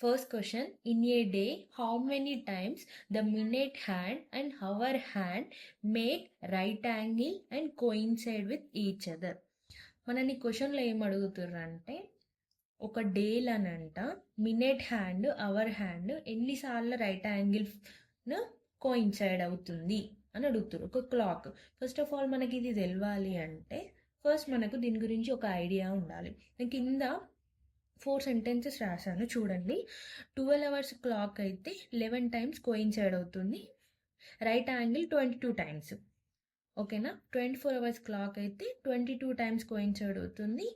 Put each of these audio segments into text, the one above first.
First question, in a day, how many times the minute hand and hour hand make right angle and coincide with each other? మనని క్వశ్చన్లో ఏం అడుగుతుర్రంటే ఒక డేలనంట minute hand hour hand ఎన్నిసార్లు right యాంగిల్ను coincide అవుతుంది అని అడుగుతారు. ఒక క్లాక్. ఫస్ట్ ఆఫ్ ఆల్ మనకి ఇది తెలవాలి అంటే ఫస్ట్ మనకు దీని గురించి ఒక ఐడియా ఉండాలి. నేను కింద 4 సెంటెన్సెస్ రాశాను చూడండి. 12 అవర్స్ క్లాక్ అయితే 11 టైమ్స్ కోయిన్సైడ్ అవుతుంది. Right angle 22 times. ఓకేనా. 24 అవర్స్ క్లాక్ అయితే 22 టైమ్స్ కోయిన్సైడ్ అవుతుంది.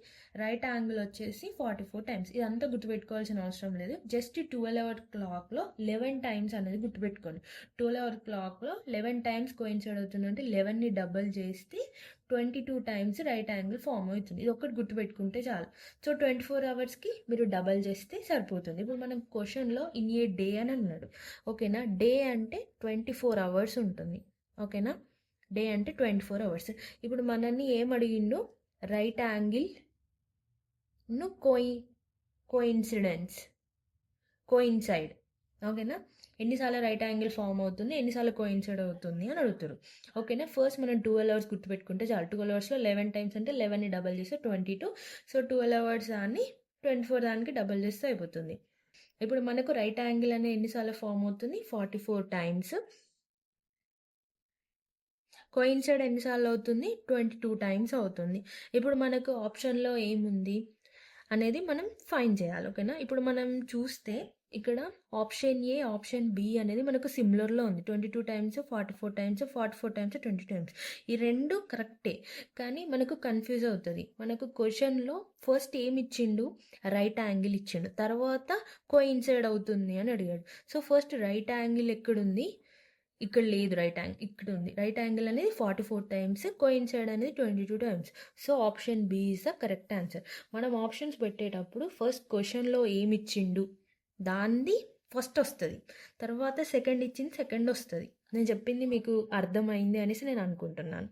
రైట్ యాంగిల్ వచ్చేసి 44 టైమ్స్. ఇదంతా గుర్తుపెట్టుకోవాల్సిన అవసరం లేదు. జస్ట్ 12 అవర్ క్లాక్లో 11 టైమ్స్ అనేది గుర్తుపెట్టుకోండి. 12 అవర్ క్లాక్లో 11 టైమ్స్ కోయిన్సైడ్ అవుతుంది అంటే 11ని డబల్ చేస్తే 22 టైమ్స్ రైట్ యాంగిల్ ఫామ్ అవుతుంది. ఇది ఒక్కటి గుర్తుపెట్టుకుంటే చాలు. సో 24 అవర్స్కి మీరు డబల్ చేస్తే సరిపోతుంది. ఇప్పుడు మనం క్వశ్చన్లో ఇన్ ఏ డే అని అన్నాడు. ఓకేనా. డే అంటే 24 అవర్స్ ఉంటుంది. ఓకేనా. డే అంటే 24 అవర్స్. ఇప్పుడు మనల్ని ఏం అడిగిండు? రైట్ యాంగిల్ను కోయిన్సైడ్. ఓకేనా. ఎన్నిసార్లు రైట్ యాంగిల్ ఫామ్ అవుతుంది, ఎన్నిసార్లు కోయిన్సైడ్ అవుతుంది అని అడుగుతారు. ఓకేనా. ఫస్ట్ మనం 12 అవర్స్ గుర్తుపెట్టుకుంటే చాలు. 12 అవర్స్లో 11 టైమ్స్ అంటే 11ని డబల్ చేస్తే 22. సో 12 అవర్స్ దాన్ని 24 దానికి డబల్ చేస్తే అయిపోతుంది. ఇప్పుడు మనకు రైట్ యాంగిల్ అనేది ఎన్నిసార్లు ఫామ్ అవుతుంది? 44 టైమ్స్. కోయిన్సైడ్ ఎన్నిసార్లు అవుతుంది? 22 టైమ్స్ అవుతుంది. ఇప్పుడు మనకు ఆప్షన్లో ఏముంది అనేది మనం ఫైండ్ చేయాలి. ఓకేనా. ఇప్పుడు మనం చూస్తే ఇక్కడ ఆప్షన్ ఏ, ఆప్షన్ బి అనేది మనకు సిమిలర్లో ఉంది. 22 టైమ్స్, 44 టైమ్స్, 44 టైమ్స్, 20 టైమ్స్. ఈ రెండు కరెక్టే, కానీ మనకు కన్ఫ్యూజ్ అవుతుంది. మనకు క్వశ్చన్లో ఫస్ట్ ఏమి ఇచ్చిండు? రైట్ యాంగిల్ ఇచ్చిండు. తర్వాత కోయిన్సైడ్ అవుతుంది అని అడిగాడు. సో ఫస్ట్ రైట్ యాంగిల్ ఎక్కడుంది? ఇక్కడ లేదు. రైట్ యాంగిల్ ఇక్కడ ఉంది. రైట్ యాంగిల్ అనేది 44 టైమ్స్, కోయిన్సైడ్ అనేది 22 times. So option B is the correct answer. మనం ఆప్షన్స్ పెట్టేటప్పుడు ఫస్ట్ క్వశ్చన్లో ఏమి ఇచ్చిండు దాన్ని ఫస్ట్ వస్తుంది, తర్వాత సెకండ్ ఇచ్చింది సెకండ్ వస్తుంది. నేను చెప్పింది మీకు అర్థమైంది అనేసి నేను అనుకుంటున్నాను.